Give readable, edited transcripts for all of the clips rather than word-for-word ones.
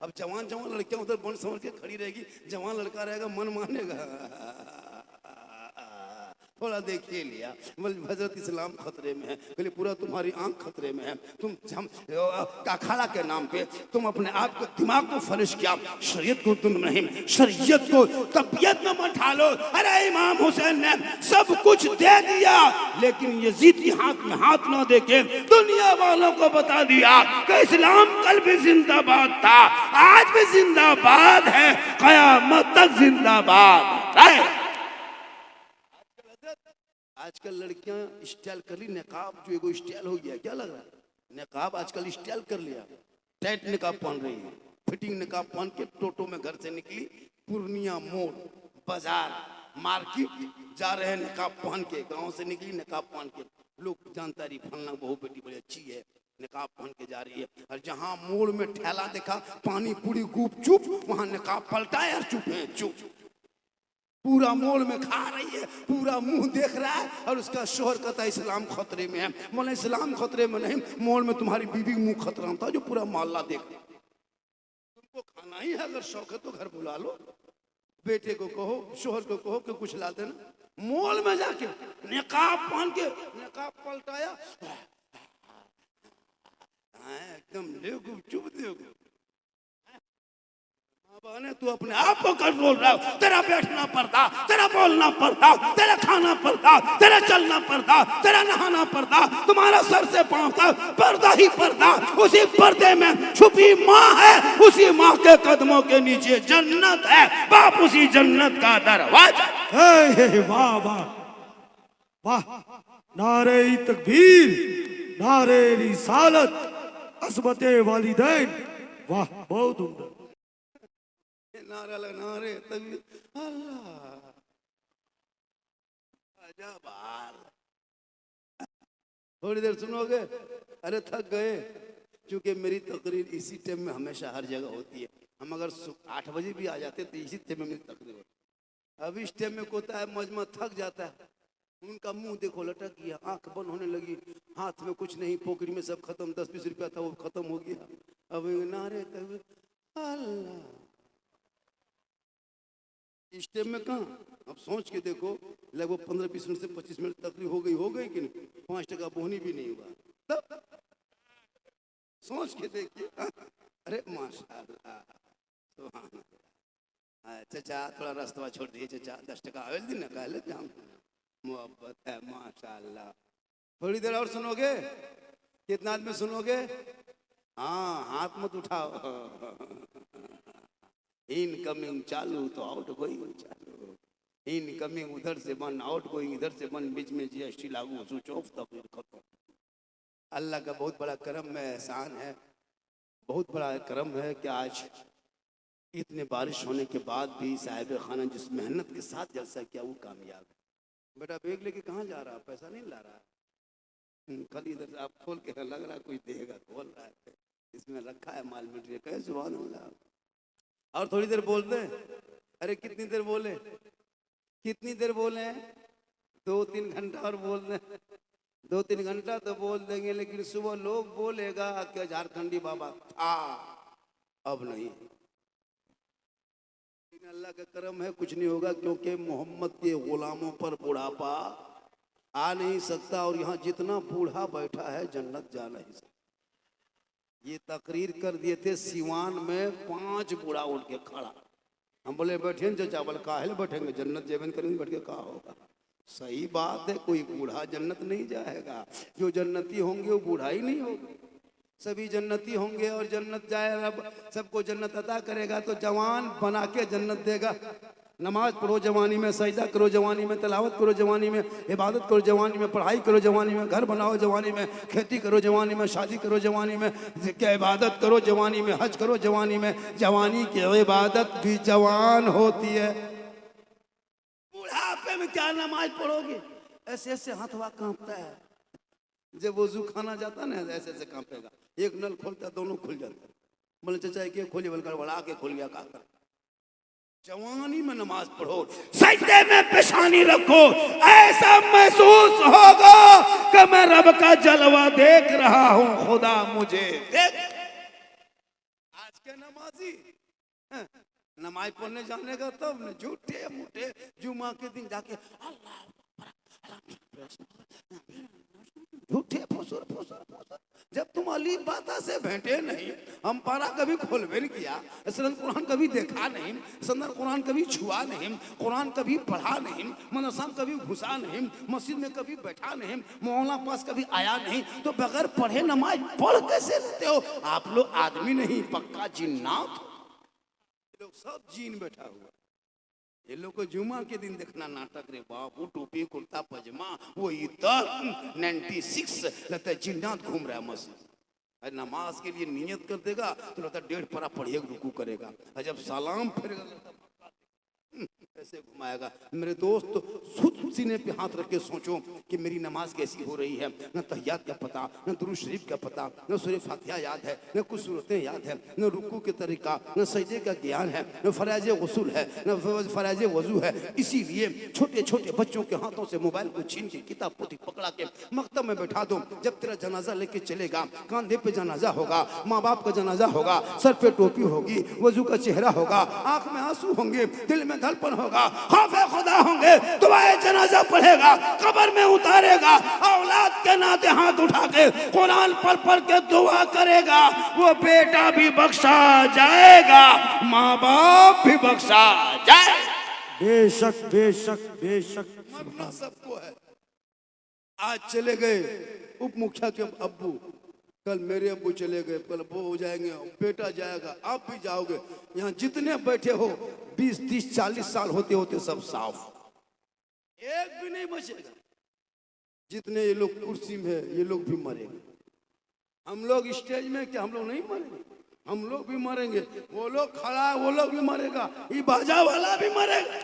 अब जवान जवान लड़कियां उधर बन समझ के खड़ी रहेगी, जवान लड़का रहेगा मन मानेगा। थोड़ा देखिए लिया, हजरत इस्लाम खतरे में है, बोले पूरा तुम्हारी आंख खतरे में है। तुम अखाड़ा के नाम पे तुम अपने आप को दिमाग को फरिश किया, शरीयत को तुम नहीं, शरीयत को तबीयत में मत ढालो। अरे इमाम हुसैन ने सब कुछ दे दिया, लेकिन यजीद के हाथ में हाथ ना देके दुनिया वालों को बता दिया कि इस्लाम कल भी जिंदाबाद था, आज भी जिंदाबाद है, कयामत तक जिंदाबाद है। आजकल लड़कियां स्टाइल कर ली, नकाब जो एगो स्टाइल हो गया, क्या लग रहा है? नकाब आजकल स्टाइल कर लिया, टाइट नकाब पहन रही है, फिटिंग नकाब पहन के टोटो में घर से निकली, पूर्णिया मोड़ बाजार मार्केट जा रहे हैं नकाब पहन के, गांव से निकली नकाब पहन के, लोग जानता रही फलना बहू बेटी बड़ी अच्छी है, नकाब पहन के जा रही है। और जहां मोड़ में ठेला देखा पानी पूरी गुपचुप, वहां नकाब पलटा यार, चुप है चुप, पूरा मोड़ में खा रही है, पूरा मुंह देख रहा है, और उसका शोहर कहता है इस्लाम खतरे में है। बोले इस्लाम खतरे में नहीं, मोड़ में तुम्हारी बीवी मुंह खतरा में था जो पूरा मोहल्ला देख। तुमको खाना ही है, अगर शौक है तो घर बुला लो, बेटे को कहो, शोहर को कहो कि कुछ ला देना। मोड़ में जाके नकाब पहन के नकाब पलटाया, एकदम देखो चुप देखो, तू अपने आप को कंट्रोल रख, तेरा बैठना पड़ता, तेरा बोलना पड़ता, तेरा खाना पड़ता, तेरा चलना पड़ता, तेरा नहाना पड़ता, तुम्हारा सर से पांव तक पर्दा ही पर्दा, उसी पर्दे में छुपी माँ है, उसी माँ के कदमों के नीचे जन्नत है, बाप उसी जन्नत का दरवाजा। वाह वाह वाह, नारे तकबीर, नारे रिसालत, अज़मते वालिदैन, वाह बहुत उम्दा। नारा लगना रे तभी अल्लाह आजा बाहर, थोड़ी देर सुनोगे? अरे थक गए, क्योंकि मेरी तकरीर इसी टाइम में हमेशा हर जगह होती है। हम अगर 8 बजे भी आ जाते तो इसी टाइम में मेरी तकरीर होती है। अब इस टाइम में कोता है मजमा थक जाता है, उनका मुंह देखो लटक गया, आंख बंद होने लगी, हाथ में कुछ नहीं, पोखरी में सब खत्म, 10-20 रुपया था वो खत्म हो गया। अब नारे तभी अल्लाह, इस टाइम में कहाँ? अब सोच के देखो, लगभग 15-20 मिनट से 25 मिनट तकलीफ हो गई कि नहीं? 5 टका बोहनी भी नहीं हुआ, तब सोच के देखिए। अरे माशाअल्लाह, सुभान अल्लाह। चाचा थोड़ा रास्ता छोड़ दिए, चाचा 10 टका आवेल दिन कहले जाम, मोहब्बत है माशाअल्लाह। थोड़ी देर और सुनोगे? कितना आदमी सुनोगे? हाँ, हाथ मत उठाओ। इनकमिंग चालू तो आउट गोइंग चालू, इनकमिंग उधर से बंद, आउट गोइंग इधर से बंद, बीच में जीएसटी लागू, स्विच ऑफ, तकरीर खत्म। अल्लाह का बहुत बड़ा करम में एहसान है, बहुत बड़ा करम है कि आज इतने बारिश होने के बाद भी साहिब खाना जिस मेहनत के साथ जलसा किया वो कामयाब है। बेटा बैग लेके कहाँ जा रहा? पैसा नहीं ला रहा, कल इधर आप खोल के लग रहा कोई देगा, खोल रहा है, इसमें रखा है माल मटेरियल, कहे सुभान अल्लाह। और थोड़ी देर बोलते हैं, अरे कितनी देर बोले, कितनी देर बोले? 2-3 घंटा और बोल रहे, 2-3 घंटा तो बोल देंगे, लेकिन सुबह लोग बोलेगा कि झारखंडी बाबा था, अब नहीं। अल्लाह का करम है, कुछ नहीं होगा, क्योंकि मोहम्मद के गुलामों पर बुढ़ापा आ नहीं सकता, और यहाँ जितना बूढ़ा बैठा है जन्नत जा नहीं सकता। ये तकरीर कर दिए थे सिवान में, 5 बूढ़ा उठ के खड़ा, हम बोले बैठे न चाचा, बोले काहे बैठेंगे, जन्नत जेबन करेंगे, बैठ के कहा होगा। सही बात है, कोई बूढ़ा जन्नत नहीं जाएगा, जो जन्नती होंगे वो बूढ़ा ही नहीं होगा, सभी जन्नती होंगे और जन्नत जाए, रब सबको जन्नत अता करेगा तो जवान बना के जन्नत देगा। नमाज पढ़ो जवानी में, सजदा करो जवानी में, तलावत करो जवानी में, इबादत करो जवानी में, पढ़ाई करो जवानी में, घर बनाओ जवानी में, खेती करो जवानी में, शादी करो जवानी में, इबादत करो जवानी में, हज करो जवानी में। जवानी की इबादत भी जवान होती है। बुढ़ापे में क्या नमाज पढ़ोगे? ऐसे ऐसे हाथवा कांपता है, जब वजू खाना जाता ना ऐसे ऐसे कांपेगा, एक नल खोलता दोनों खुल जाता। बोले चाचा के खोलिए, बल्कि बड़ा के खोल गया, का जवानी में नमाज पढ़ो, सजदे में पेशानी रखो, ऐसा महसूस होगा कि मैं रब का जलवा देख रहा हूं, खुदा मुझे देख। आज के नमाजी मस्जिद, नमाज पढ़ने जाने का तब न, झूठे मूठे जुमा के दिन जाके अल्लाह झूठे फुसुर फुसुर फुसुर। जब तुम अली बाता से भेंटे नहीं, हम पारा कभी खोलबे नहीं किया, असलन कुरान कभी देखा नहीं, संदर कुरान कभी छुआ नहीं, कुरान कभी पढ़ा नहीं, मदरसा में कभी घुसा नहीं, मस्जिद में कभी बैठा नहीं, मौलाना पास कभी आया नहीं, तो बगैर पढ़े नमाज पढ़ कैसे लेते हो? आप लोग आदमी नहीं, पक्का जिन्नात। ये लोग सब जीन बैठा हुआ, ये लोग को जुमा के दिन देखना नाटक रे बाबू, टोपी कुर्ता पजामा, वो इधर 96 लगता है जिन्नात घूम रहा है मस्जिद। अरे नमाज के लिए नियत कर देगा तो लगता है 1.5 पारा पढ़िए रुकू करेगा, और जब सलाम फिरेगा ऐसे घुमाएगा। मेरे दोस्त खुद सीने पे हाथ रख के सोचो कि मेरी नमाज कैसी हो रही है। न तहियात का पता, न दुरूद शरीफ का पता, न सूरह फातिहा याद है, न कुछ सूरतें याद है, न रुकू के तरीका, न सजदे का ज्ञान है, न फराज गुस्ल है, न फराज वजू है। इसीलिए छोटे छोटे बच्चों के हाथों से मोबाइल को छीन के किताब पोथी पकड़ा के मकतब में बैठा दो। जब तेरा जनाजा लेके चलेगा, कांधे पे जनाजा होगा, माँ बाप का जनाजा होगा, सर पे टोपी होगी, वजू का चेहरा होगा, आंख में आंसू होंगे, दिल में धड़पन होगा, खौफे खुदा होंगे, दुआए जनाजा पढ़ेगा, कब्र में उतारेगा, औलाद के नाते हाथ उठा के कुरान पढ़ पढ़ के दुआ करेगा, वो बेटा भी बख्शा जाएगा, माँ बाप भी बख्शा जाए। बेशक बेशक बेशक। मरना सबको है। आज चले गए उप मुखिया के अब्बू, कल मेरे अब्बू चले गए, कल वो हो जाएंगे, बेटा जाएगा, आप भी जाओगे। यहाँ जितने बैठे हो 20, 30, 40 साल होते होते सब साफ, एक भी नहीं बचेगा। जितने ये लोग कुर्सी में है ये लोग भी मरेंगे। हम लोग स्टेज में, क्या हम लोग नहीं मरेंगे? हम लोग भी मरेंगे। वो लोग खड़ा है वो लोग भी मरेगा, ये बाजा वाला भी मरेगा,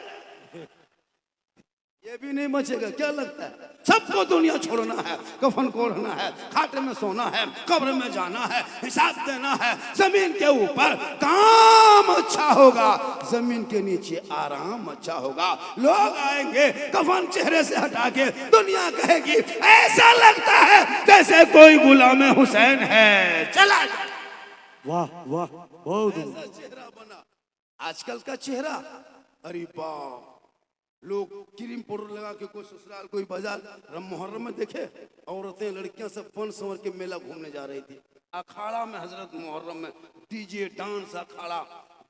ये भी नहीं बचेगा। क्या लगता है सबको दुनिया छोड़ना है, कफन को ओढ़ना है, खाटे में सोना है, कब्र में जाना है, हिसाब देना है। जमीन के ऊपर काम अच्छा होगा, जमीन के नीचे आराम अच्छा होगा। लोग आएंगे कफन चेहरे से हटा के, दुनिया कहेगी ऐसा लगता है जैसे कोई गुलाम हुसैन है, चला जा। वाह वाह, बहुत ऐसा चेहरा बना आजकल का चेहरा। अरे बाप, लोग क्रीम पाउडर लगा के कोई ससुराल कोई बाजार मुहर्रम में देखे, औरतें लड़कियां सब फन संवर के मेला घूमने जा रही थी। अखाड़ा में हजरत मुहर्रम में डीजे डांस अखाड़ा,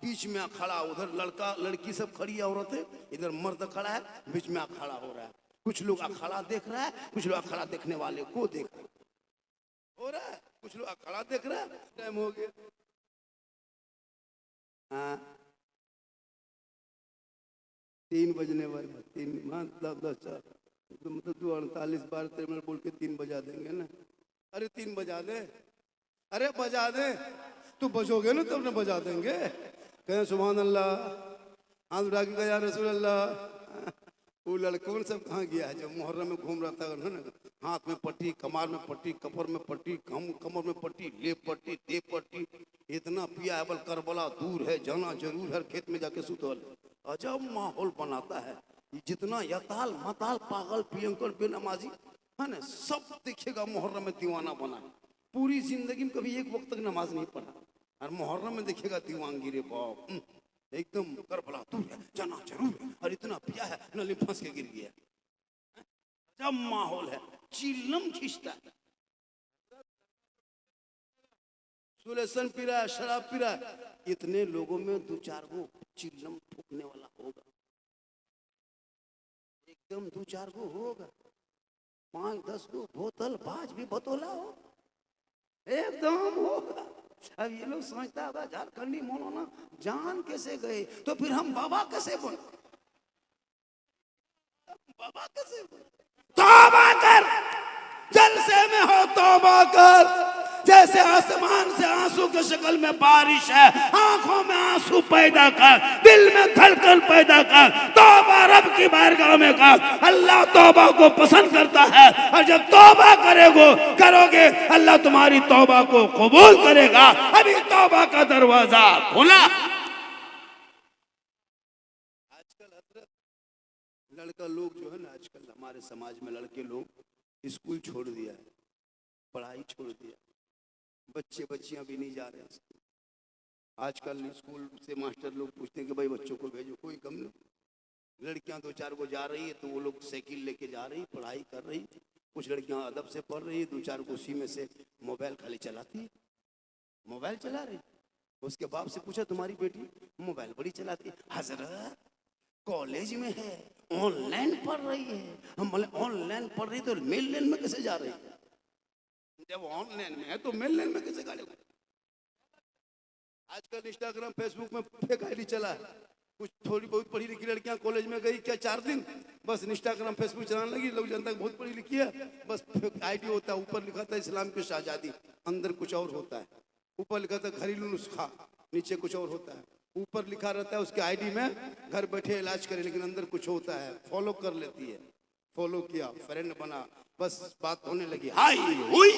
बीच में अखाड़ा, उधर लड़का लड़की सब खड़ी है, औरतें इधर मर्द खड़ा है, बीच में अखाड़ा हो रहा है। कुछ लोग अखाड़ा देख रहा है, कुछ लोग अखाड़ा देखने वाले को देख हो रहा है, कुछ लोग अखाड़ा देख रहा है। टाइम हो गया, हाँ 3 बजने वाले, 3 मतलब 2:48 12 13 मिनट बोल के 3 बजा देंगे ना। अरे 3 बजा दे, अरे बजा दे, तू बजोगे ना तब ना बजा देंगे। कहें सुभान अल्लाह, हाथ उठा के कहा रसूल अल्लाह। वो लड़कों सब कहाँ गया है? जब मुहर्रम में घूम रहा था ना, हाथ में पट्टी, कमार में पट्टी, कपर में पट्टी, कमर में पट्टी, लेप पट्टी, दे पट्टी, इतना पिया है, बल करबला दूर है, जाना जरूर है, खेत में जाके सुतल। अजब माहौल बनाता है। जितना यताल मताल पागल पियंकर बेनमाजी है ना, सब देखिएगा मुहर्रम में दीवाना बना है। पूरी जिंदगी में कभी एक वक्त तक नमाज नहीं पढ़ा, और मुहर्रम में देखिएगा दीवानगी रे बाप, एकदम करबला दूर है, जाना जरूर है, और इतना पिया है नली फंस के गिर गया। जब माहौल है, चिल्लम खींचता है, सुलेसन पी रहा है, शराब पी रहा है। इतने लोगों में 2-4 गो चिल्लम ठोकने वाला होगा, एकदम 2-4 गो होगा। 5-10 गो बोतल बाज भी बतौला हो, एकदम होगा। अब ये लोग समझता होगा झारखंडी मौलाना जान कैसे गए, तो फिर हम बाबा कैसे बने? बाबा कैसे बने? तौबा कर, जलसे में हो तौबा कर। जैसे आसमान से आंसू की शक्ल में बारिश है, आंखों में आंसू पैदा कर, दिल में धड़कन पैदा कर। तौबा रब की बारगाह में कर, अल्लाह तौबा को पसंद करता है, और जब तौबा करोगे अल्लाह तुम्हारी तौबा को कबूल करेगा। अभी तौबा का दरवाजा खुला। आजकल लड़का लोग जो है ना, आजकल हमारे समाज में लड़के लोग स्कूल छोड़ दिया है, पढ़ाई छोड़ दिया, बच्चे बच्चियां भी नहीं जा रहे हैं। आजकल स्कूल से मास्टर लोग पूछते हैं कि भाई बच्चों को भेजो, कोई कम नहीं। लड़कियां 2-4 को जा रही है तो वो लोग साइकिल लेके जा रही, पढ़ाई कर रही। कुछ लड़कियां अदब से पढ़ रही है, 2-4 को उसी में से मोबाइल खाली चलाती है, मोबाइल चला रही। उसके बाप से पूछा तुम्हारी बेटी मोबाइल बड़ी चलाती है? हजरत कॉलेज में है, ऑनलाइन पढ़ रही है। हम बोले ऑनलाइन पढ़ रही तो मेल लेन में कैसे जा रही है? जब ऑनलाइन में है तो मेल लेन में कैसे गाड़ी? आजकल इंस्टाग्राम फेसबुक में फेक आईडी चला है। कुछ थोड़ी बहुत पढ़ी लिखी लड़कियां कॉलेज में गई क्या 4 दिन, बस इंस्टाग्राम फेसबुक चलाने लगी। लोग जनता बहुत पढ़ी लिखी है, बस फेक आईडी होता है, ऊपर लिखा था इस्लाम की शहजादी, अंदर कुछ और होता है। ऊपर लिखा था घरेलू नुस्खा, नीचे कुछ और होता है। ऊपर लिखा रहता है उसके आईडी में घर बैठे इलाज करे, लेकिन अंदर कुछ होता है। फॉलो कर लेती है, फॉलो किया, फ्रेंड बना, बस बात होने लगी, हाय हुई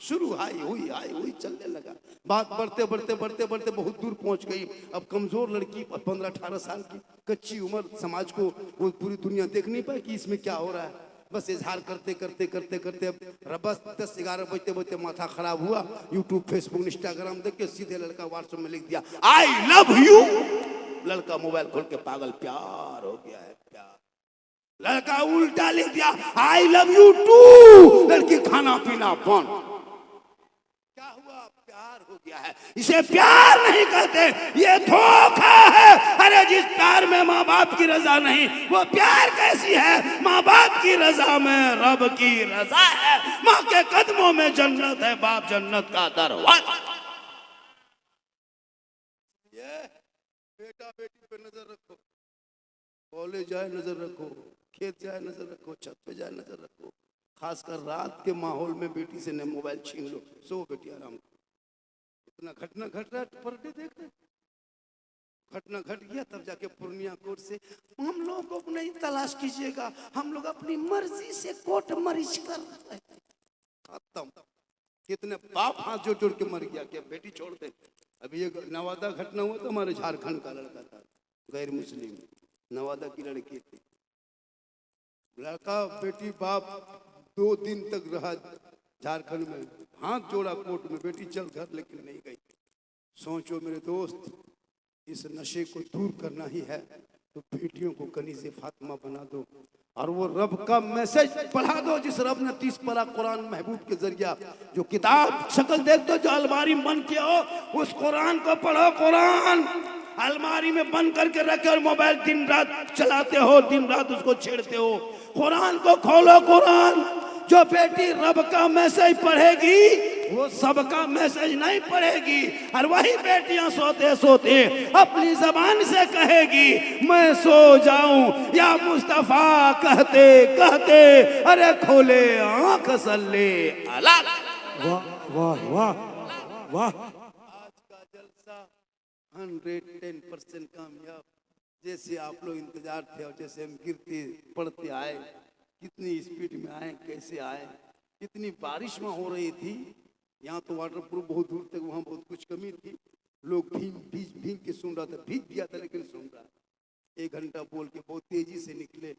शुरू, हाय हुई चलने लगा। बात बढ़ते बढ़ते बढ़ते बढ़ते बहुत दूर पहुंच गई। अब कमजोर लड़की 15-18 साल की कच्ची उम्र, समाज को वो पूरी दुनिया देख नहीं पाई कि इसमें क्या हो रहा है। बस इजहार करते करते करते करते अब रबस 10-11 बजते बजते माथा खराब हुआ। यूट्यूब फेसबुक इंस्टाग्राम देख के सीधे लड़का व्हाट्सएप में लिख दिया आई लव यू। लड़का मोबाइल खोल के पागल, प्यार हो गया है प्यार। लड़का उल्टा लिख दिया आई लव यू टू। लड़की खाना पीना बंद। क्या हुआ? प्यार हो गया है। इसे प्यार नहीं कहते, ये धोखा है। अरे जिस प्यार में माँ बाप की रजा नहीं, वो प्यार कैसी है? माँ बाप की रजा में रब की रजा है। माँ के कदमों में जन्नत है, बाप जन्नत का दरवाजा। ये बेटा बेटी पे नजर रखो, कॉलेज जाए नजर रखो, खेत जाए नजर रखो, छत पे जाए नजर रखो। खासकर रात के माहौल में बेटी से न मोबाइल छीन लो, सो बेटी आराम। इतना घटना घट रहा है पर डे देख रहे, घटना घट गया तब जाके पूर्णिया कोर्ट से हम लोगों को नहीं तलाश कीजिएगा, हम लोग अपनी मर्जी से कोर्ट मरीज कर रहे हैं। खत्म। कितने बाप हाथ जोड़ जोड़ के मर गया क्या बेटी छोड़ दे। अभी एक नवादा घटना हुआ तो हमारे झारखंड का लड़का था, गैर मुस्लिम, नवादा की लड़की थी। लड़का बेटी बाप 2 दिन तक रहा झारखंड में, हाथ जोड़ा कोर्ट में, बेटी चल घर, लेकिन नहीं गई। सोचो मेरे दोस्त, इस नशे को दूर करना ही है तो बेटियों को कनीज़े फातिमा बना दो और वो रब का मैसेज पढ़ा दो, जिस रब ने 30 पारा कुरान महबूब के जरिया जो किताब शक्ल देख दो, जो अलमारी में बंद किया हो, उस कुरान को पढ़ो। कुरान अलमारी में बंद करके रखे और मोबाइल दिन रात चलाते हो, दिन रात उसको छेड़ते हो। कुरान को खोलो। कुरान जो बेटी रब का मैसेज पढ़ेगी वो सबका मैसेज नहीं पढ़ेगी। और वही बेटियां सोते सोते अपनी जबान से कहेगी मैं सो जाऊं या मुस्तफा कहते कहते अरे खोले आंख सल्ले अला। वाह वाह वाह वाह। आज का जलसा 110% कामयाब। जैसे आप लोग इंतजार थे और जैसे हम गिरते पढ़ते आए, कितनी स्पीड में आए, कैसे आए, कितनी बारिश में हो रही थी। यहाँ तो वाटर प्रूफ बहुत दूर तक, वहाँ बहुत कुछ कमी थी। लोग भीग के सुन रहा था, भीग गया था लेकिन सुन रहा। 1 घंटा बोल के बहुत तेजी से निकले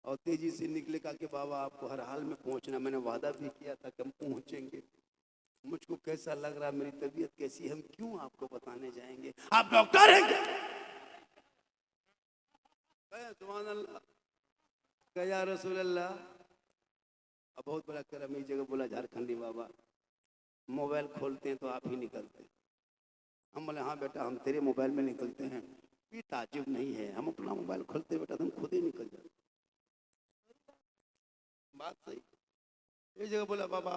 और तेजी से निकले कहा कि बाबा आपको हर हाल में पहुँचना, मैंने वादा भी किया था कि हम पहुँचेंगे। मुझको कैसा लग रहा, मेरी तबीयत कैसी, हम क्यों आपको बताने जाएंगे, आप डॉक्टर हैं क्या? सुभान अल्लाह, या रसूल अल्लाह। अब बहुत बड़ा करम एक जगह बोला झारखंडी बाबा मोबाइल खोलते हैं तो आप ही निकलते हैं। हम बोले हाँ बेटा हम तेरे मोबाइल में निकलते हैं, ये ताजुब नहीं है, हम अपना मोबाइल खोलते बेटा तुम खुद ही निकल जाओ। बात सही। एक जगह बोला बाबा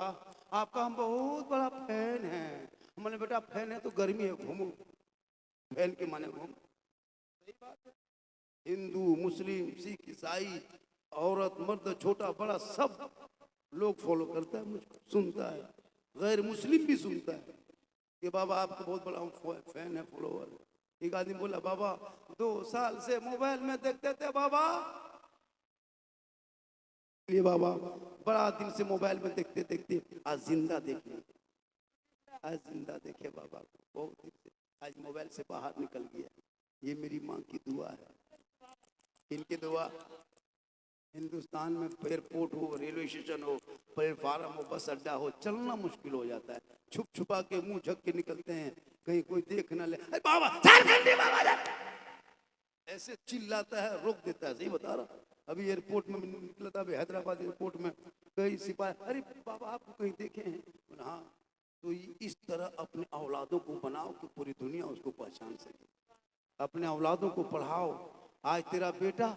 आपका हम बहुत बड़ा फैन है। हम बोले बेटा फैन है तो गर्मी है घूमो, फैन के माने घूम। सही बात है। हिंदू मुस्लिम सिख ईसाई औरत मर्द छोटा बड़ा सब लोग फॉलो करता है, मुझको सुनता है, गैर मुस्लिम भी सुनता है कि बाबा आपका बहुत बड़ा फैन है, फॉलोवर। एक आदमी बोला बाबा 2 साल से मोबाइल में देखते थे बाबा, ये बाबा बड़ा दिन से मोबाइल में देखते देखते आज जिंदा देखे, आज जिंदा देखे बाबा को बहुत दिन से, आज मोबाइल से बाहर निकल गया। ये मेरी माँ की दुआ है, इनकी दुआ। हिंदुस्तान में एयरपोर्ट हो, रेलवे स्टेशन हो, प्लेटफार्म हो, बस अड्डा हो, चलना मुश्किल हो जाता है। छुप छुपा के मुंह झक के निकलते हैं कहीं कोई देख ना ले, अरे बाबा झारखंडी बाबा जा, ऐसे चिल्लाता है, रोक देता है। सही बता रहा, अभी एयरपोर्ट में निकला था, अभी हैदराबाद एयरपोर्ट में कई सिपाही, अरे बाबा आपको कहीं देखे हैं? हाँ। तो इस तरह अपने औलादों को बनाओ कि पूरी दुनिया उसको पहचान सके। अपने औलादों को पढ़ाओ। आज तेरा बेटा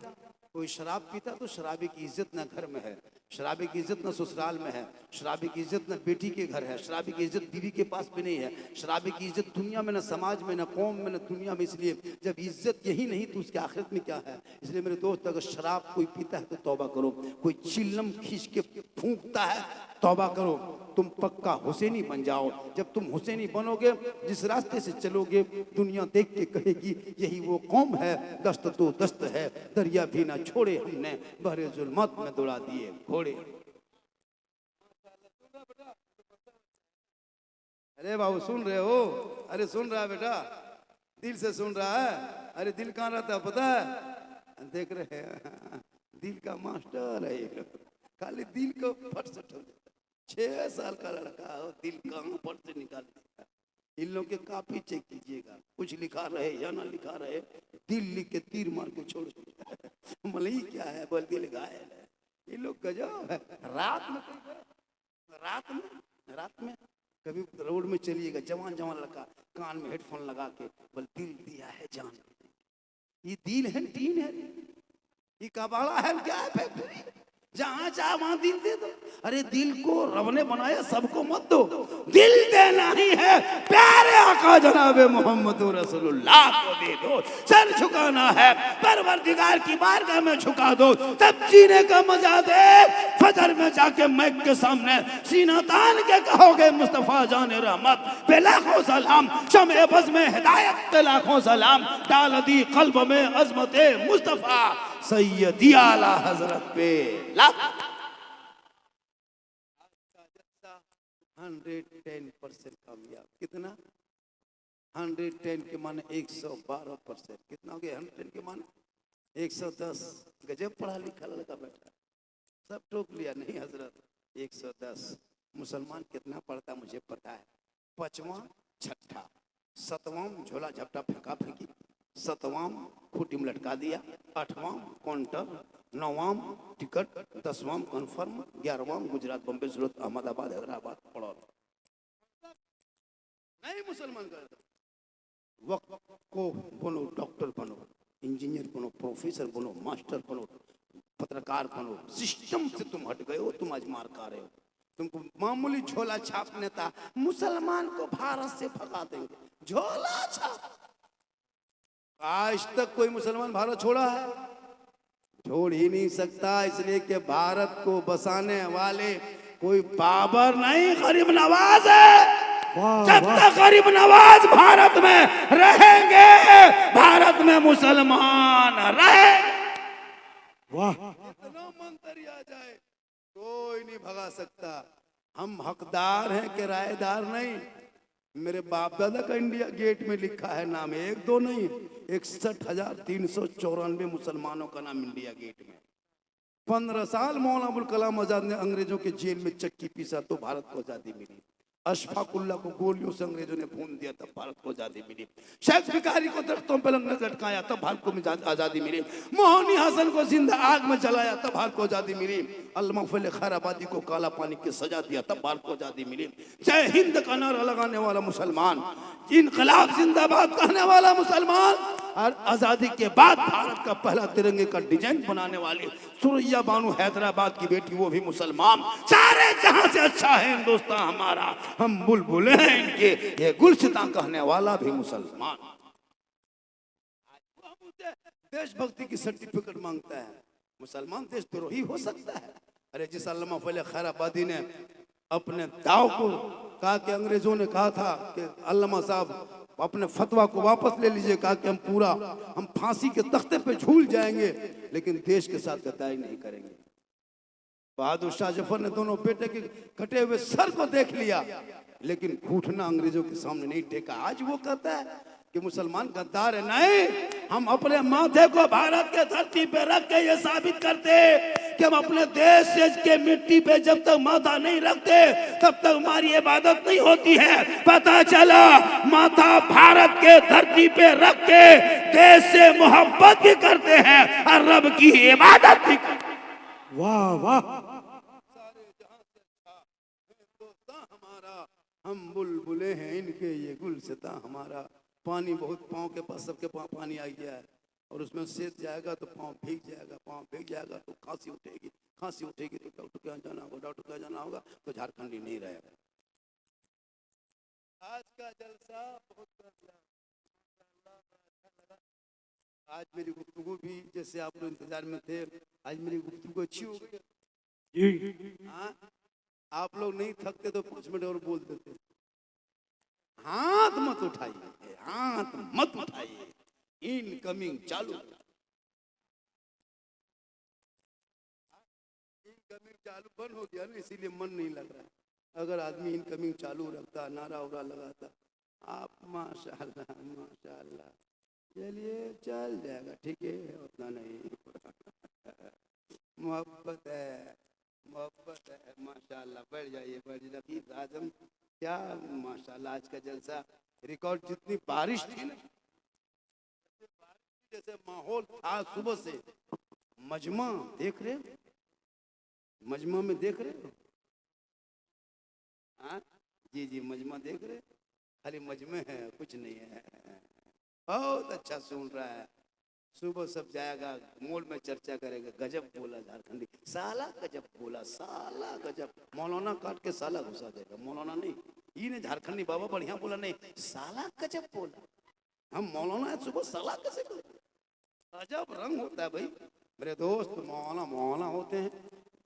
कोई शराब पीता तो शराबी की इज्जत न घर में है, शराबी की इज्जत न ससुराल में है, शराबी की इज्जत न बेटी के घर है, शराबी की इज्जत बीवी के पास भी नहीं है, शराबी की इज्जत दुनिया में, न समाज में, न कौम में, न दुनिया में। इसलिए जब इज्जत यही नहीं तो उसके आखिरत में क्या है? इसलिए मेरे दोस्त, अगर शराब कोई पीता है तो तौबा करो, कोई चिल्लम खींच के फूंकता है तौबा करो। तुम पक्का हुसैनी बन जाओ। जब तुम हुसैनी बनोगे, जिस रास्ते से चलोगे दुनिया देख के कहेगी यही वो कौम है, दस्त तो दस्त है, दरिया भी ना छोड़े हमने, बहरे जुल्मत में दौड़ा दिए घोड़े। अरे बाबू सुन रहे हो? अरे सुन रहा है बेटा, दिल से सुन रहा है? अरे दिल कहाँ रहता है पता है? देख रहे हैं, दिल का मास्टर है, खाली दिल को फट से ठोक देता। 6 साल का लड़का हो, दिल कहाँ फट से निकाल देता। इन लोग के काफी चेक कीजिएगा, कुछ लिखा रहे या ना लिखा रहे, दिल लिख के तीर मार के छोड़ देता। मलई क्या है, बोल दिल घायल है। ये लोग गजब है। रात में कभी रोड में चलिएगा, जवान लड़का कान में हेडफोन लगा के बोल दिल दिया है जान। ये दिल है टीन है, ये कबाड़ा है क्या है? फैक्ट्री जहां चाहे वहां दिल दे दो। अरे दिल को रब ने बनाया, सबको मत दो। दिल देना ही है प्यारे आका जनाबे मोहम्मद रसूलुल्लाह को दे दो। सर झुकाना है परवरदिगार की बारगाह में झुका दो, तब जीने का मजा दे। फजर में जाके मैक के सामने सीना तान के कहोगे मुस्तफा जाने रहमत पे लाखों सलाम, शमे बज़ में हिदायत पे लाखों सलाम, डाल दी कल्ब में अजमते मुस्तफा सैयदी आला हजरत पे लाख। 110% कामयाब। कितना? 110 के माने 112%। कितना हो गया? 110 के माने 110। गजब पढ़ा लिखा लड़का बैठा, सब टोक लिया। नहीं हजरत, 110। मुसलमान कितना पढ़ता मुझे पता है। 5वां छठा, 7वां झोला झपटा फेंका फेंकी, 7वां खूटी में लटका दिया, 8वां काउंटर, 9वां टिकट, 10वां कन्फर्म, 11वां गुजरात बम्बे सूरत अहमदाबाद हैदराबाद पढ़ो। नहीं मुसलमान करता। वक्त को बनो, डॉक्टर बनो, इंजीनियर बनो, प्रोफेसर बनो, मास्टर बनो, पत्रकार बनो। सिस्टम से तुम हट गए हो, तुम आज मार खा रहे हो। तुमको मामूली झोला छाप नेता मुसलमान को भारत से भगा देंगे। झोला छाप। आज तक कोई मुसलमान भारत छोड़ा है? छोड़ ही नहीं सकता, इसलिए कि भारत को बसाने वाले कोई बाबर नहीं, गरीब नवाज है। जब तक गरीब नवाज भारत में रहेंगे, भारत में मुसलमान रहे। वाह, इतना मंत्री आ जाए कोई नहीं भगा सकता। हम हकदार हैं, किराएदार नहीं। मेरे बाप दादा का इंडिया गेट में लिखा है नाम, 1-2 नहीं, 61,394 मुसलमानों का नाम इंडिया गेट में। 15 साल मौलाना अबुल कलाम आजाद ने अंग्रेजों के जेल में चक्की पीसा तो भारत को आजादी मिली। अशफाकुल्ला को गोलियों से अंग्रेजों ने भून दिया तब भारत को आजादी मिली। शेख भिखारी को दरख्तों पर लटकाया तब भारत को आजादी मिली। मोहनी हसन को जिंदा आग में जलाया तब भारत को आजादी मिली। अल्लामा फजल खैराबादी को काला पानी की सजा दिया तब भारत को आजादी मिली। जय हिंद का नारा लगाने वाला मुसलमान, इनकलाब जिंदाबाद कहने वाला मुसलमान, और आजादी के बाद भारत का पहला तिरंगे का डिजाइन बनाने वाली सुरैया बानू हैदराबाद की बेटी, वो भी मुसलमान। सारे जहां से अच्छा है हिंदुस्तान हमारा, हम बुलबुल हैं इनके, ये गुलसितां कहने वाला भी मुसलमान। देशभक्ति की सर्टिफिकेट मांगता है, मुसलमान देशद्रोही हो सकता है? अरे जिस अल्लामा फजल खैराबादी ने अपने दाव को कहा कि अंग्रेजों ने कहा था कि अल्लामा साहब अपने फतवा को वापस ले लीजिए, कहा कि हम फांसी के तख्ते पे झूल जाएंगे लेकिन देश के साथ गद्दारी नहीं करेंगे। बहादुर शाह जफर ने दोनों बेटे के कटे हुए सर को देख लिया लेकिन घुटना अंग्रेजों के सामने नहीं टेका। आज वो कहता है कि मुसलमान गद्दार है। नहीं, हम अपने माथे को भारत के धरती पे रख के ये साबित करते कि हम अपने देश से के मिट्टी पे जब तक माथा नहीं रखते तब तक हमारी इबादत नहीं होती है। पता चला माथा भारत के धरती पे रख के देश से मोहब्बत भी करते हैं और रब की इबादत भी करते हैं। वाह वाह, सारे जहां से अच्छा हिंदुस्तान हमारा, हम बुलबुले हैं इनके ये गुलसिता हमारा। पानी बहुत पाँव के पास सबके पाँव पानी आ गया है और उसमें सेज जाएगा तो पाँव भीग जाएगा, पाँव भीग जाएगा तो खांसी उठेगी, खांसी उठेगी तो डॉक्टर के यहाँ जाना होगा, डॉक्टर के यहाँ जाना होगा तो झारखंडी नहीं रहेगा। आज का जलसा बहुत अच्छा लगा। आज मेरी गुफ्तगू भी जैसे आप लोग इंतजार में थे, आज मेरी गुफ्तगू अच्छी हो गई। जी हाँ, आप लोग नहीं थकते तो 5 मिनट और बोल देते। हाथ मत उठाइए, हाथ मत उठाइए, इनकमिंग चालू, इनकमिंग चालू बंद हो गया ना, इसीलिए मन नहीं लग रहा है। अगर आदमी इनकमिंग चालू रखता, नारा उरा लगाता, आप माशाल्लाह माशाल्लाह, चलिए चल जाएगा, ठीक है, उतना नहीं। मोहब्बत है, मोहब्बत है, माशाल्लाह, बढ़ जाइए, बढ़ जाइए। नफीस आजम क्या माशाल्लाह, आज का जलसा रिकॉर्ड। जितनी बारिश थी ना, जैसे माहौल था सुबह से। मजमा देख रहे, मजमा में देख रहे, हाँ जी जी, मजमा देख रहे, खाली मजमे है, कुछ नहीं है। बहुत अच्छा सुन रहा है। सुबह सब जाएगा मॉल में चर्चा करेगा, गजब बोला झारखंडी, साला गजब बोला, साला गजब। मौलाना काट के साला घुसा देगा, मौलाना नहीं, ये नहीं झारखंडी बाबा बढ़िया बोला, नहीं साला गजब बोला। हम मौलाना है, सुबह साला कैसे बोलते? अजब रंग होता है भाई। मेरे दोस्त मौलाना मौलाना होते हैं,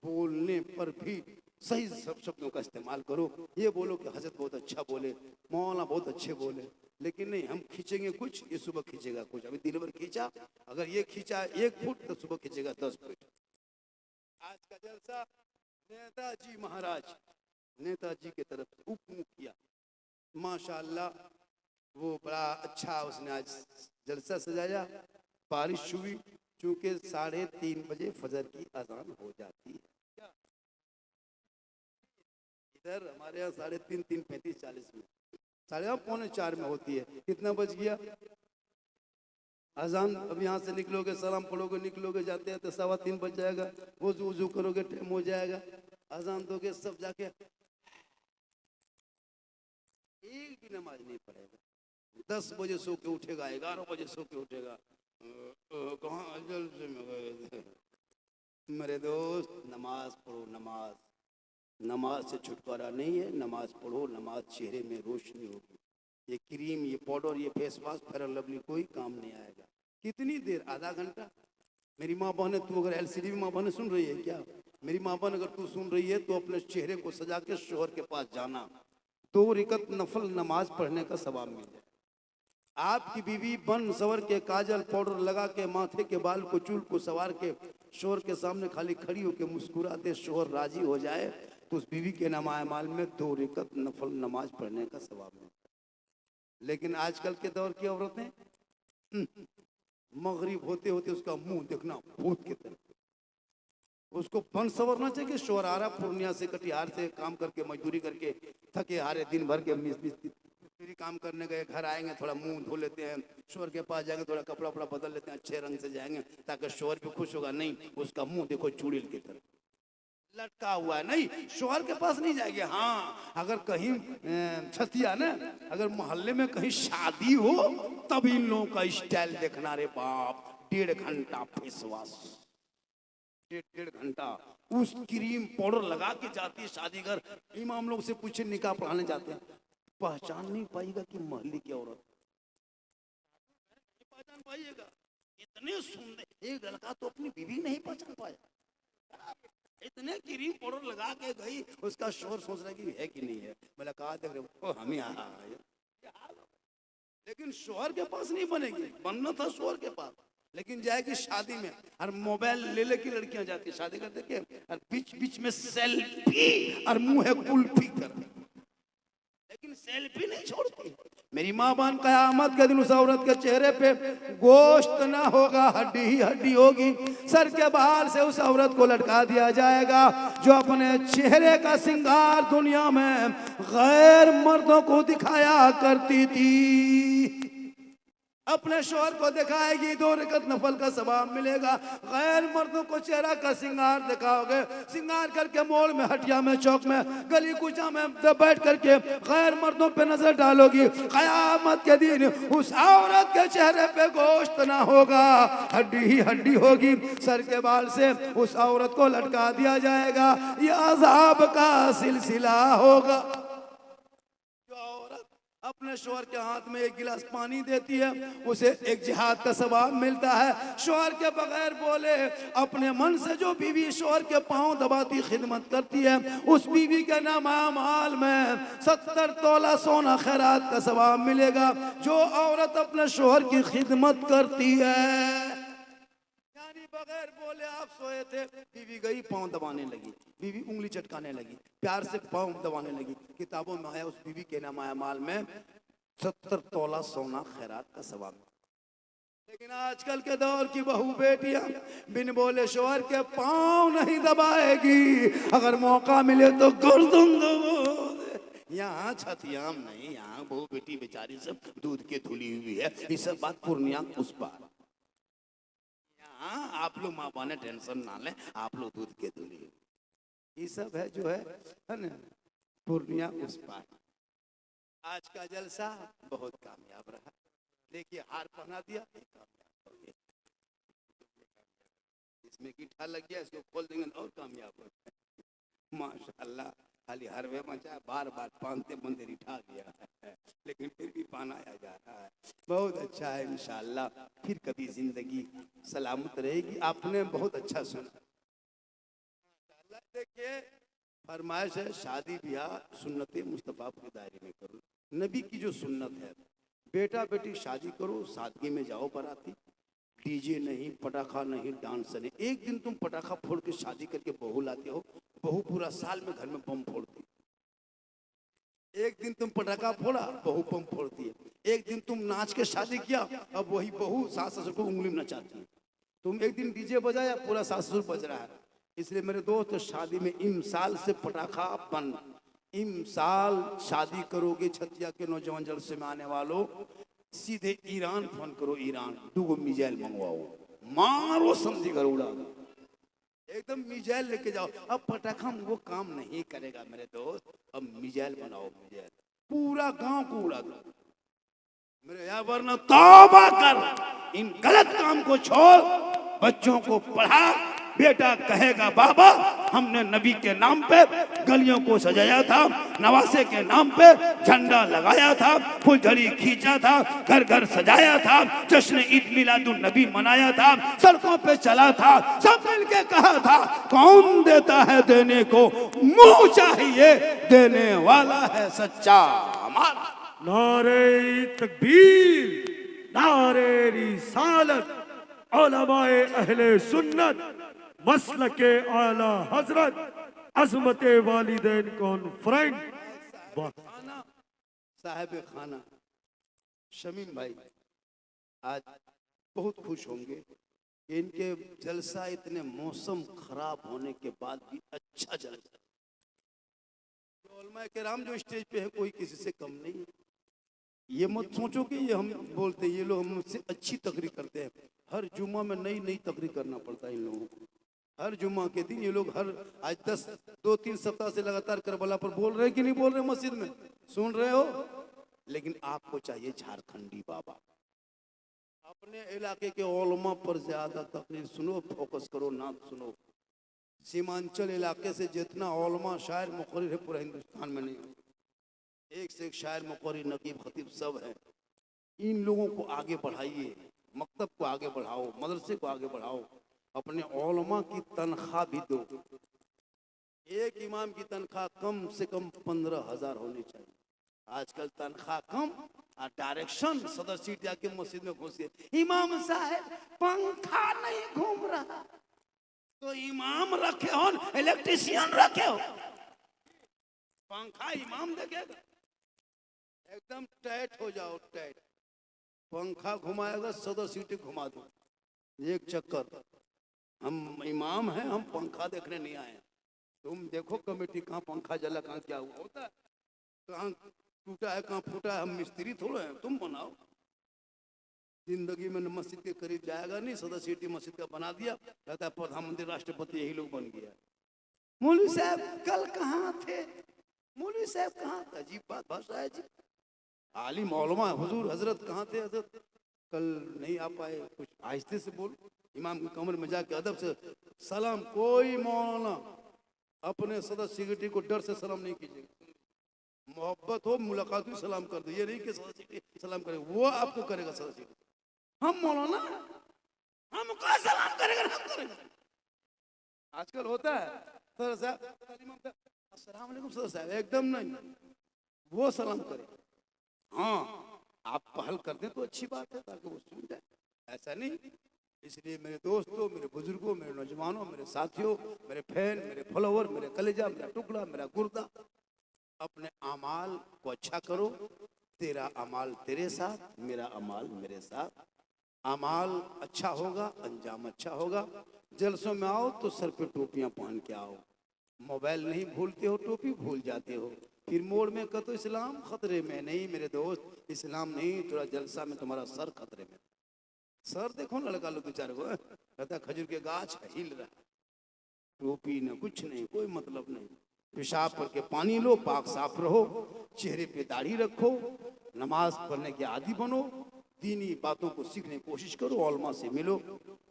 बोलने पर भी सही सब शब्दों का इस्तेमाल करो। ये बोलो कि हजरत बहुत अच्छा बोले, मौलाना बहुत अच्छे बोले, लेकिन नहीं, हम खींचेंगे कुछ, ये सुबह खींचेगा कुछ। अभी दिन भर खींचा, अगर ये खींचा 1 फुट तो सुबह खींचेगा 10 फुट। आज का जलसा नेताजी महाराज, नेताजी की तरफ से उप मुखिया, माशाल्लाह, वो बड़ा अच्छा उसने आज जलसा सजाया। बारिश हुई, चूंकि 3:30 बजे फजर की अजान हो जाती है। इधर हमारे यहाँ 3:30, 3:35, 40 में, 3:45 में होती है। कितना बज गया अजान? अब यहाँ से निकलोगे, सलाम पढ़ोगे, निकलोगे, जाते हैं तो 3:15 बज जाएगा। वजू वजू करोगे, टाइम हो जाएगा, अजान दोगे, सब जाके एक भी नमाज नहीं पढ़ेगा। 10 बजे सो के उठेगा, 11 बजे सो के उठेगा। कहाँ जलसे में गए थे? मेरे दोस्त, नमाज पढ़ो, नमाज, नमाज से छुटकारा नहीं है। नमाज पढ़ो, नमाज चेहरे में रोशनी होगी। ये क्रीम, ये पाउडर, ये face wash, fair and lovely कोई काम नहीं आएगा। कितनी देर? आधा घंटा। मेरी माँ बहन, तू अगर LCD में माँ बहन सुन रही है क्या? मेरी माँ बहन अगर तू सुन रही है तो अपने चेहरे को सजा के शोहर के पास जाना, 2 रकात नफल नमाज पढ़ने का सवाब मिल जाए। आपकी बीवी बन सवर के, काजल पाउडर लगा के, माथे के बाल को, चूल को सवार के शोहर के सामने खाली खड़ी होकर मुस्कुरा दे, शोहर राजी हो जाए तो उस बीवी के नमाए माल में 2 रकात नफल नमाज पढ़ने का सवाब मिलता है। लेकिन आजकल के दौर की औरतें, मगरिब होते होते उसका मुंह देखना भूत की तरह। उसको फन सवरना चाहिए। शोहर आ रहा पूर्णिया से, कटिहार से, काम करके, मजदूरी करके थके हारे दिन भर के मिस्त्री काम करने गए, घर आएंगे, थोड़ा मुंह धो लेते हैं, शोहर के पास जाएंगे, थोड़ा कपड़ा वपड़ा बदल लेते हैं, अच्छे रंग से जाएंगे ताकि शोहर भी खुश होगा। नहीं, उसका मुंह देखो चूड़ील की तरह लटका हुआ है, नहीं, शोहर के पास नहीं जाएंगे। हाँ, अगर कहीं छतिया ना, अगर मोहल्ले में कहीं शादी हो तब इन लोगों का स्टाइल देखना। रे बाप, 1.5 घंटा फेस वॉश, 1.5 घंटा उस क्रीम पाउडर लगा के जाती है शादी घर। इमाम लोग से पूछे, निकाह पढ़ाने जाते हैं, पहचान नहीं पाएगा कि मोहल्ले की औरत, पहचान पाइएगा। इतने सुंदर एक लड़का तो अपनी बीवी नहीं पहचान पाया, इतने क्रीम पाउडर लगा के गई। उसका शोहर सोच रहा कि है कि नहीं है, बोला कहा देख रहे हम ही आ। लेकिन शोहर के पास नहीं बनेगी, बनना था शोहर के पास। लेकिन जाएगी शादी में और मोबाइल ले लेके लड़कियां जाती शादी करते के, और बीच बीच में सेल्फी और मुंह है कुल्फी कर, लेकिन सेल्फी नहीं छोड़ती। मेरी माँ बहन, कयामत के दिन उस औरत के चेहरे पे गोश्त ना होगा, हड्डी ही हड्डी होगी। सर के बाल से उस औरत को लटका दिया जाएगा जो अपने चेहरे का श्रृंगार दुनिया में गैर मर्दों को दिखाया करती थी। अपने शोहर को दिखाएगी, 2 रकत नफल का सवाब मिलेगा। गैर मर्दों को चेहरा का श्रृंगार दिखाओगे, श्रृंगार करके मोड़ में, हटिया में, चौक में, गली कूचा में बैठ करके गैर मर्दों पे नजर डालोगी। कयामत के दिन उस औरत के चेहरे पे गोश्त ना होगा, हड्डी ही हड्डी होगी। सर के बाल से उस औरत को लटका दिया जाएगा। ये अजाब का सिलसिला होगा। अपने शोहर के हाथ में 1 गिलास पानी देती है, उसे एक जिहाद का सवाब मिलता है। शोहर के बगैर बोले अपने मन से जो बीवी शोहर के पांव दबाती खिदमत करती है, उस बीवी के नाम अमाल में 70 तोला सोना खैरात का सवाब मिलेगा। जो औरत अपने शोहर की खिदमत करती है, बगैर बोले आप सोए थे, बीवी गई पांव दबाने लगी, बीवी उंगली चटकाने लगी, प्यार से पांव दबाने लगी। किताबों में आया उस बीवी के नाम माल में 70 तोला सोना खैरात का सवाब। लेकिन आजकल के दौर की बहू बेटियां बिन बोले शोहर के पांव नहीं दबाएगी, अगर मौका मिले तो गर्दन दबा। यहाँ छतियाम नहीं, यहाँ बहू बेटी बेचारी सब दूध के धुली हुई है। ये सब बात पूर्णिया उस पार। हाँ, आप लोग माँ बहने टेंशन ना लें, आप लोग दूध के दूल्हे। ये सब है जो है ना, पूर्णिया उस पार। आज का जलसा बहुत कामयाब रहा। देखिए हार पहना दिया, कामयाब हो गया। इसमें गिट्ठा लग गया, इसको खोल देंगे और कामयाब हो गया। माशाल्लाह, खाली हरवे मचा, बार बार पानते बंदे रिठा गया है, लेकिन फिर भी पहनाया जा रहा है। बहुत अच्छा है, इंशाल्लाह फिर कभी जिंदगी सलामत रहेगी। आपने बहुत अच्छा सुना। देखिए फरमाइश है, शादी ब्याह सुन्नत मुस्तफा के दायरे में करो। नबी की जो सुन्नत है, बेटा बेटी शादी करो, सादगी में जाओ बाराती, डीजे नहीं, पटाखा नहीं, डांस नहीं। एक दिन तुम पटाखा फोड़ के शादी करके बहू लाते हो, बहू पूरा साल में घर में बम फोड़ती। एक दिन तुम पटाखा फोड़ा, बहू बम फोड़ती है। एक दिन तुम नाच के शादी किया, अब वही बहू सास ससुर को उंगली में नचाती है। तुम एक दिन डीजे बजाया, पूरा सास ससुर बज रहा है। इसलिए मेरे दोस्त, शादी में इमसाल से पटाखा बंद। इमसाल शादी करोगे, छतिया के नौजवान जलसे में आने वालों, सीधे ईरान फोन करो, ईरान 2 मिसाइल मंगवाओ, मारो समझी कर उड़ा दो, एकदम मिसाइल लेके जाओ। अब पटाखा वो काम नहीं करेगा मेरे दोस्त, अब मिसाइल बनाओ, मिसाइल पूरा गांव को उड़ा दो मेरे यहाँ। वरना तौबा कर, इन गलत काम को छोड़, बच्चों को पढ़ा। बेटा कहेगा बाबा हमने नबी के नाम पे गलियों को सजाया था, नवासे के नाम पे झंडा लगाया था, फुलझड़ी खींचा था, घर घर सजाया था, जश्न ईद मिलादुन नबी मनाया था, सड़कों पे चला था, सब मिलके कहा था कौन देता है देने को, मुंह चाहिए देने वाला है सच्चा हमारा। नारे तकबीर, नारे रिसालत, उलमाए अहले सुन्नत, मसलके आला हजरत, अज़मते वालिदैन कॉन्फ्रेंस। साहिब खाना शमीम भाई आज बहुत खुश होंगे। इनके जलसा इतने मौसम खराब होने के बाद भी अच्छा जलसा। उलमाए किराम जो स्टेज पे है, कोई किसी से कम नहीं है। ये मत सोचो कि ये हम बोलते हैं, ये लोग हमसे अच्छी तकरीर करते हैं। हर जुम्मा में नई नई तकरीर करना पड़ता है इन लोगों को। हर जुम्मा के दिन ये लोग आज 2-3 सप्ताह से लगातार करबला पर बोल रहे हैं कि नहीं बोल रहे, मस्जिद में सुन रहे हो। लेकिन आपको चाहिए झारखंडी बाबा, अपने इलाके के उलमा पर ज्यादा तकरीर सुनो, फोकस करो, ना सुनो। सीमांचल इलाके से जितना उलमा शायर मुकर्रिर है पूरा हिंदुस्तान में नहीं, एक से एक शायर मुकर्रिर नकीब खतीब सब है। इन लोगों को आगे बढ़ाइए, मकतब को आगे बढ़ाओ, मदरसे को आगे बढ़ाओ, अपने उलमा की तनख्वाह भी दो। एक इमाम की तनख्वाह कम से कम 15,000 होनी चाहिए। आजकल तनख्वाह कम और डायरेक्शन, सदर सीट जाके मस्जिद में घुसे, इमाम साहब पंखा नहीं घूम रहा, तो इमाम रखे हो, इलेक्ट्रिशियन रखे हो, पंखा इमाम देखेगा। एकदम टाइट हो जाओ, टाइट। पंखा घुमाएगा 100 सीटें घुमा दो एक चक्कर। हम इमाम हैं, हम पंखा देखने नहीं आए। तुम देखो कमेटी कहाँ पंखा जला, कहाँ क्या हुआ होता है, कहाँ टूटा है, कहाँ फूटा है। हम मिस्त्री थोड़े हैं, तुम बनाओ। जिंदगी में मस्जिद के करीब जाएगा नहीं, 100 सीटें मस्जिद का बना दिया, कहता है प्रधानमंत्री राष्ट्रपति यही लोग बन गया। मौलवी साहब कल कहाँ थे, मौलवी साहब कहाँ थे? अजीब बात भाषा है जी। आली मौलमा हुजूर हजरत कहाँ थे? हजरत कल नहीं आ पाए, कुछ आहिस्ते से बोल। इमाम की कमर में जाके अदब से सलाम। कोई मौलाना अपने सदस्य सेक्रेटरी को डर से सलाम नहीं कीजिएगा। मोहब्बत हो मुलाकात हुई सलाम कर दो, ये नहीं कि सदस्य सलाम करे, वो आपको करेगा सदस्य। हम मौलाना हम का सलाम करेगा, हम करेगा। आजकल होता है सर साहब अस्सलाम वालेकुम सर साहब, एकदम नहीं, वो सलाम करे। हाँ आप पहल कर दें तो अच्छी बात है, ताकि वो सुन जाए, ऐसा नहीं। इसलिए मेरे दोस्तों, मेरे बुजुर्गों, मेरे नौजवानों, मेरे साथियों, मेरे फैन, मेरे फॉलोवर, मेरे कलेजा, मेरा टुकड़ा, मेरा गुर्दा, अपने अमाल को अच्छा करो। तेरा अमाल तेरे साथ, मेरा अमाल मेरे साथ। अमाल अच्छा होगा, अंजाम अच्छा होगा। जलसों में आओ तो सर पे टोपियां पहन के आओ। मोबाइल नहीं भूलते हो, टोपी भूल जाते हो। फिर मोड़ में कहो तो इस्लाम खतरे में नहीं मेरे दोस्त, इस्लाम नहीं, थोड़ा जलसा में तुम्हारा सर खतरे में। सर देखो ना लड़का लोग बेचारे को, कहता खजूर के गाछ हिल रहा, टोपी न कुछ नहीं, कोई मतलब नहीं। पेशाब करके पानी लो, पाक साफ रहो, चेहरे पे दाढ़ी रखो, नमाज पढ़ने के आदी बनो, दीनी बातों को सीखने की कोशिश करो, उलमा से मिलो।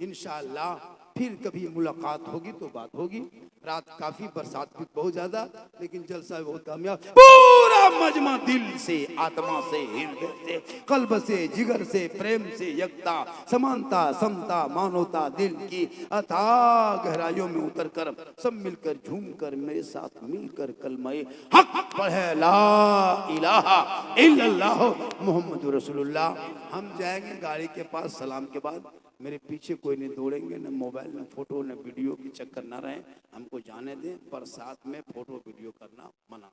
इंशाअल्लाह फिर कभी मुलाकात होगी तो बात होगी। रात काफी, बरसात भी बहुत ज्यादा, लेकिन जलसा बहुत कामयाब। पूरा मजमा दिल से, आत्मा से, हृदय से, कल्ब से, जिगर से, प्रेम से यकता, समानता, समता, मानवता, दिल की अथाह गहराइयों में उतर कर सब मिलकर झूम कर मेरे साथ मिलकर कलमे हक पढ़े, ला इलाहा इल्लल्लाह मुहम्मदुर रसूलुल्लाह। हम जाएंगे गाड़ी के पास, सलाम के बाद मेरे पीछे कोई नहीं दौड़ेंगे, न मोबाइल, न फोटो, न वीडियो की चक्कर ना रहे। हमको जाने दें, बरसात में फोटो वीडियो करना मना।